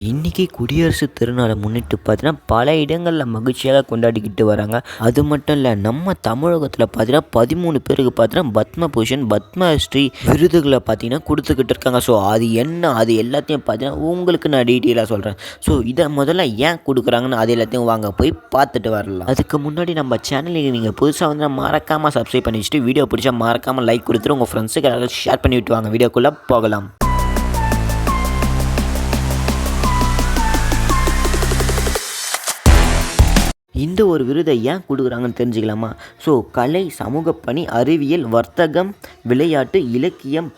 இன்றைக்கி குடியரசு திருநாளை முன்னிட்டு பார்த்தீங்கன்னா பல இடங்களில் மகிழ்ச்சியாக கொண்டாடிக்கிட்டு வராங்க. அது மட்டும் இல்லை, நம்ம தமிழகத்தில் பார்த்தீங்கன்னா 13 பேருக்கு பார்த்தீங்கன்னா பத்மபூஷன் பத்மஸ்ரீ விருதுகளை பார்த்தீங்கன்னா கொடுத்துக்கிட்டு இருக்காங்க. ஸோ அது என்ன, அது எல்லாத்தையும் பார்த்தீங்கன்னா உங்களுக்கு நான் டீட்டெயிலாக சொல்கிறேன். ஸோ இதை முதல்ல ஏன் கொடுக்குறாங்கன்னு அது எல்லாத்தையும் வாங்க போய் பார்த்துட்டு வரலாம். அதுக்கு முன்னாடி நம்ம சேனலுக்கு நீங்கள் புதுசாக வந்து மறக்காமல் சப்ஸ்கிரைப் பண்ணி வச்சுட்டு வீடியோ பிடிச்சா மறக்காமல் லைக் கொடுத்துட்டு உங்கள் ஃப்ரெண்ட்ஸுக்கு ஷேர் பண்ணி விட்டு வாங்க. வீடியோக்குள்ளே போகலாம். இந்த ஒரு விருதை ஏன் கொடுக்குறாங்கன்னு தெரிஞ்சுக்கலாமா? ஸோ கலை, சமூக பணி, அறிவியல், வர்த்தகம், விளையாட்டு, இலக்கியம்,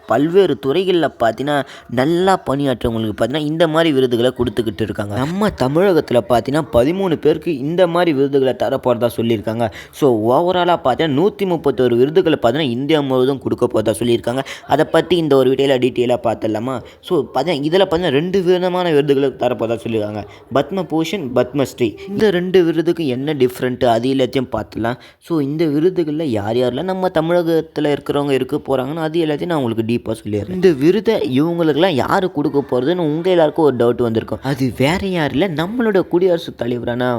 பல்வேறு துறைகளில் பார்த்தீங்கன்னா நல்லா பணியாற்றவங்களுக்கு பார்த்தீங்கன்னா இந்த மாதிரி விருதுகளை கொடுத்துக்கிட்டு இருக்காங்க. நம்ம தமிழகத்தில் பார்த்தீங்கன்னா 13 பேருக்கு இந்த மாதிரி விருதுகளை தரப்போகிறதா சொல்லியிருக்காங்க. ஸோ ஓவராலாக பார்த்தீங்கன்னா 131 விருதுகளை பார்த்தீங்கன்னா இந்தியா முழுவதும் கொடுக்க போகிறதா சொல்லியிருக்காங்க. அதை பற்றி இந்த ஒரு வீடியோவில் டீட்டெயிலாக பார்த்துடலாமா? ஸோ பார்த்தீங்கன்னா இதில் பார்த்தீங்கன்னா 2 விதமான விருதுகளை தரப்போகிறதா சொல்லியிருக்காங்க. பத்மபூஷன், பத்மஸ்ரீ. இந்த 2 விருதுக்கு என்ன டிஃப்ரெண்ட்டு அது எல்லாத்தையும் பார்த்துலாம். ஸோ இந்த விருதுகளில் யாரெல்லாம் நம்ம தமிழகத்தில் இருக்கிறவங்க இருக்க போகிறாங்கன்னு அது எல்லாத்தையும் நான் உங்களுக்கு டீப்பாக சொல்லிடுறேன். இந்த விருதை இவங்களுக்கெல்லாம் யார் கொடுக்க போகிறதுன்னு உங்கள் எல்லாருக்கும் ஒரு டவுட் வந்திருக்கும். அது வேறு யார் இல்லை, நம்மளோட குடியரசுத் தலைவரான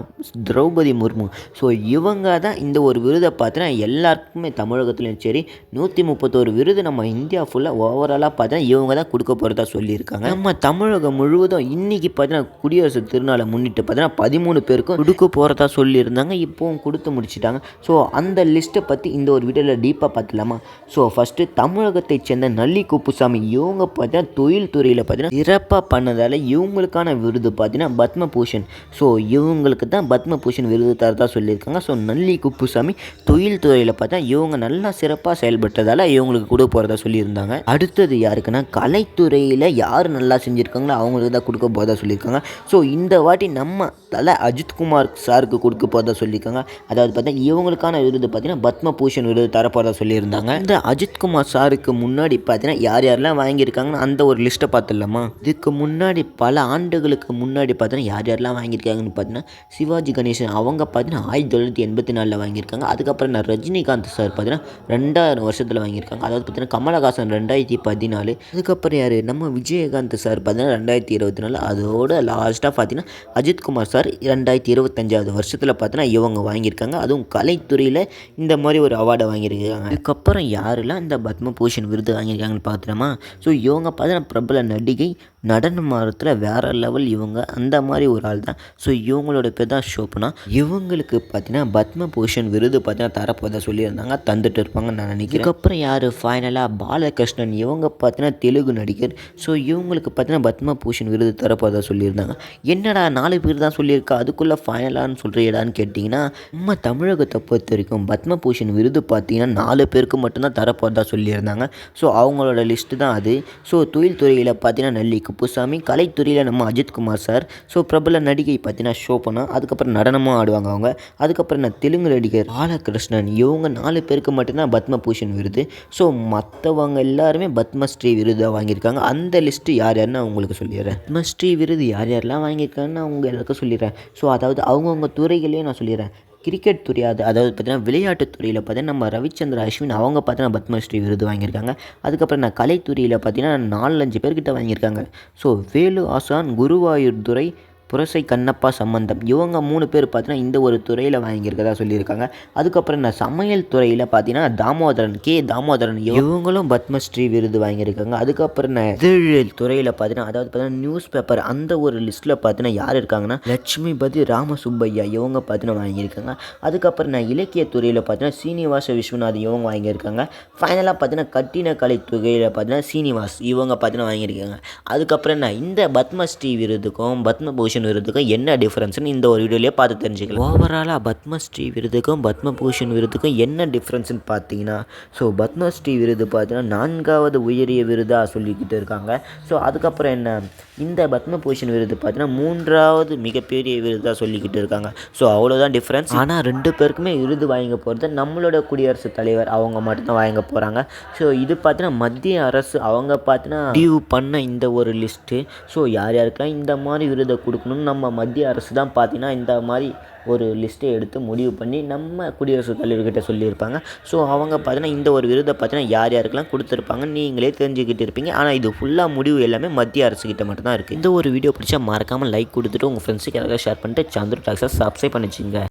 திரௌபதி முர்மு. ஸோ இவங்க தான் இந்த ஒரு விருதை பார்த்தீங்கன்னா எல்லாருக்குமே தமிழகத்துலையும் சரி 131 விருது நம்ம இந்தியா ஃபுல்லாக ஓவராலாக பார்த்தீங்கன்னா இவங்க தான் கொடுக்க போகிறதா சொல்லியிருக்காங்க. நம்ம தமிழகம் முழுவதும் இன்றைக்கி பார்த்தீங்கன்னா குடியரசு திருநாளை முன்னிட்டு பார்த்தீங்கன்னா 13 பேருக்கும் கொடுக்க போகிறதா சொல்லியிருந்தாங்க. இப்போவும் கொடுத்து முடிச்சிட்டாங்க. ஸோ அந்த லிஸ்ட்டை பற்றி இந்த ஒரு வீடியோவில் டீப்பாக பார்த்துலாமா? ஸோ ஃபஸ்ட்டு தமிழகத்தை சேர்ந்த நல்லி குப்புசாமி. இவங்க பார்த்தீங்கன்னா தொழில் துறையில் பார்த்தீங்கன்னா சிறப்பாக பண்ணதால் இவங்களுக்கான விருது பார்த்தீங்கன்னா பத்மபூஷன். ஸோ இவங்களுக்கு தான் பத்மபூஷன் விருது தரதா சொல்லியிருக்காங்க. ஸோ நல்லி குப்புசாமி தொழில் துறையில் பார்த்தா இவங்க நல்லா சிறப்பாக செயல்பட்டதால் இவங்களுக்கு கொடுக்க போகிறதா சொல்லியிருந்தாங்க. அடுத்தது யாருக்குன்னா கலைத்துறையில் யார் நல்லா செஞ்சுருக்காங்களோ அவங்களுக்கு தான் கொடுக்க போகிறதா சொல்லியிருக்காங்க. ஸோ இந்த வாட்டி நம்ம தலை அஜித்குமார் சாருக்கு கொடுக்க போகிறதா சொல்லியிருக்காங்க. அதாவது பார்த்தீங்கன்னா இவங்களுக்கான விருது பார்த்தீங்கன்னா பத்மபூஷன் விருது தரப்போகிறதா சொல்லியிருந்தாங்க. இந்த அஜித்குமார் சாருக்கு முன்னாடி பார்த்தீங்கன்னா யாரெல்லாம் வாங்கியிருக்காங்கன்னு அந்த ஒரு லிஸ்ட்டை பார்த்துடலாமா? இதுக்கு முன்னாடி பல ஆண்டுகளுக்கு முன்னாடி பார்த்தீங்கன்னா யாரெல்லாம் வாங்கியிருக்காங்கன்னு பார்த்தீங்கன்னா சிவாஜி கணேசன் அவங்க பார்த்தீங்கன்னா 1984 வாங்கியிருக்காங்க. அதுக்கப்புறம் நான் ரஜினிகாந்த் சார் பார்த்தீங்கன்னா 2000 வருஷத்தில் வாங்கியிருக்காங்க. அதாவது பார்த்தீங்கன்னா கமலஹாசன் 2014. அதுக்கப்புறம் யார், நம்ம விஜயகாந்த் சார் பார்த்தீங்கன்னா 2024. அதோட லாஸ்ட்டாக பார்த்தீங்கன்னா அஜித்குமார் சார் 2025 வருஷத்தில் பார்த்தீங்கன்னா இவங்க வாங்கியிருக்காங்க. அதுவும் கலைத்துறையில் இந்த மாதிரி ஒரு அவார்டை வாங்கியிருக்காங்க. அதுக்கப்புறம் யாரெல்லாம் இந்த பத்மபூஷன் விருது வாங்கியிருக்காங்கன்னு பார்த்துட்டோமா? ஸோ இவங்க பார்த்தீங்கன்னா பிரபல நடிகை, நடன மாதத்தில் வேறு லெவல் இவங்க, அந்த மாதிரி ஒரு ஆள் தான். ஸோ இவங்களோட பேர் தான் ஷோபனா. இவங்களுக்கு பார்த்தீங்கன்னா பத்மபூஷன் விருது பார்த்தீங்கன்னா தரப்போதாக சொல்லியிருந்தாங்க, தந்துட்டு இருப்பாங்கன்னு நான் நினைக்கிறேன். அதுக்கப்புறம் யார் ஃபைனலாக பாலகிருஷ்ணன். இவங்க பார்த்தீங்கன்னா தெலுங்கு நடிகர். ஸோ இவங்களுக்கு பார்த்தீங்கன்னா பத்மபூஷன் விருது தரப்போதாக சொல்லியிருந்தாங்க. என்னடா 4 பேர் தான் சொல்லியிருக்கா, அதுக்குள்ளே ஃபைனலான்னு சொல்கிறியடான்னு கேட்டிங்கன்னா, நம்ம தமிழகத்தை பொறுத்த வரைக்கும் பத்மபூஷன் விருது பார்த்தீங்கன்னா 4 பேருக்கு மட்டும்தான் தரப்போகிறதா சொல்லியிருந்தாங்க. ஸோ அவங்களோட லிஸ்ட்டு தான் அது. ஸோ தொழில் துறையில் பார்த்தீங்கன்னா நல்லி குப்புசாமி, கலைத்துறையில் நம்ம அஜித்குமார் சார், ஸோ பிரபல நடிகை பார்த்தீங்கன்னா ஷோபனா, அதுக்கப்புறம் நடனமாக ஆடுவாங்க அவங்க, அதுக்கப்புறம் நான் தெலுங்கு நடிகர் பாலகிருஷ்ணன். இவங்க 4 பேருக்கு மட்டும்தான் பத்மபூஷன் விருது. ஸோ மற்றவங்க எல்லாருமே பத்மஸ்ரீ விருதாக வாங்கியிருக்காங்க. அந்த லிஸ்ட்டு யார் யாருன்னு உங்களுக்கு சொல்லிடுறேன். பத்மஸ்ரீ விருது யார் யாரெல்லாம் வாங்கியிருக்காங்கன்னு அவங்க எல்லாருக்கும் சொல்லிடுறேன். ஸோ அதாவது அவங்கவுங்க துறைகளையும் நான் சொல்லிடுறேன். கிரிக்கெட் துறை, அதாவது பார்த்தீங்கன்னா விளையாட்டுத் துறையில் பார்த்தீங்கன்னா நம்ம ரவிச்சந்திர அஸ்வின் அவங்க பார்த்தீங்கன்னா பத்மஸ்ரீ விருது வாங்கியிருக்காங்க. அதுக்கப்புறம் நான் கலைத்துறையில் பார்த்தீங்கன்னா 4-5 பேர்கிட்ட வாங்கியிருக்காங்க. ஸோ வேலு ஆசான், குருவாயூர் துரை, புரசை கண்ணப்பா சம்பந்தம், இவங்க 3 பேர் பார்த்தீங்கன்னா இந்த ஒரு துறையில் வாங்கியிருக்கதா சொல்லியிருக்காங்க. அதுக்கப்புறம் நான் சமையல் துறையில் பார்த்தீங்கன்னா தாமோதரன் இவங்களும் பத்மஸ்ரீ விருது வாங்கியிருக்காங்க. அதுக்கப்புறம் நான் இதழியல் துறையில் பார்த்தீங்கன்னா அதாவது பார்த்தீங்கன்னா நியூஸ் பேப்பர் அந்த ஒரு லிஸ்ட்டில் பார்த்தீங்கன்னா யார் இருக்காங்கன்னா லட்சுமிபதி ராமசுப்பையா இவங்க பார்த்தீங்கன்னா வாங்கியிருக்காங்க. அதுக்கப்புறம் நான் இலக்கிய துறையில் பார்த்தீங்கன்னா சீனிவாச விஸ்வநாத் இவங்க வாங்கியிருக்காங்க. ஃபைனலாக பார்த்தீங்கன்னா கட்டிடக்கலை துறையில் பார்த்தீங்கன்னா சீனிவாஸ் இவங்க பார்த்தீங்கன்னா வாங்கியிருக்காங்க. அதுக்கப்புறம் நான் இந்த பத்மஸ்ரீ விருதுக்கும் பத்மபூஷன் விருதுக்கும் என்ன டிஃப்ரென்ஸ்னு இந்த ஒரு வீடியோலேயே பார்த்து தெரிஞ்சுக்கலாம். ஓவராலாக பத்மஸ்ரீ விருதுக்கும் பத்மபூஷன் விருதுக்கும் என்ன டிஃப்ரென்ஸ்னு பார்த்தீங்கன்னா, ஸோ பத்மஸ்ரீ விருது பார்த்தீங்கன்னா 4வது உயரிய விருதாக சொல்லிக்கிட்டு இருக்காங்க. ஸோ அதுக்கப்புறம் என்ன, இந்த பத்மபூஷன் விருது பார்த்தீங்கன்னா 3வது மிகப்பெரிய விருதாக சொல்லிக்கிட்டு இருக்காங்க. ஸோ அவ்வளோதான் டிஃப்ரென்ஸ். ஆனால் 2 பேருக்குமே விருது வாங்க போகிறது நம்மளோட குடியரசுத் தலைவர் அவங்க மட்டும்தான் வாங்க போகிறாங்க. ஸோ இது பார்த்தீங்கன்னா மத்திய அரசு அவங்க பார்த்தீங்கன்னா முடிவு பண்ண இந்த ஒரு லிஸ்ட்டு. ஸோ யார் யாருக்கெல்லாம் இந்த மாதிரி விருதை கொடுக்க கொடுக்கணும்னு நம்ம மத்திய அரசு தான் பார்த்தீங்கன்னா இந்த மாதிரி ஒரு லிஸ்ட்டை எடுத்து முடிவு பண்ணி நம்ம குடியரசுத் தலைவர்கிட்ட சொல்லியிருப்பாங்க. ஸோ அவங்க பார்த்தீங்கன்னா இந்த ஒரு விருதை பார்த்தீங்கன்னா யார் யாருக்கெல்லாம் கொடுத்துருப்பாங்க நீங்களே தெரிஞ்சுக்கிட்டு இருப்பீங்க. ஆனால் இது ஃபுல்லாக முடிவு எல்லாமே மத்திய அரசுக்கிட்ட மட்டும் தான் இருக்குது. இந்த ஒரு வீடியோ பிடிச்சா மறக்காமல் லைக் கொடுத்துட்டு உங்கள் ஃப்ரெண்ட்ஸுக்கு யாராவது ஷேர் பண்ணிட்டு சந்துரு டாக்ஸை சப்ஸ்கிரைப் பண்ணி வச்சுங்க.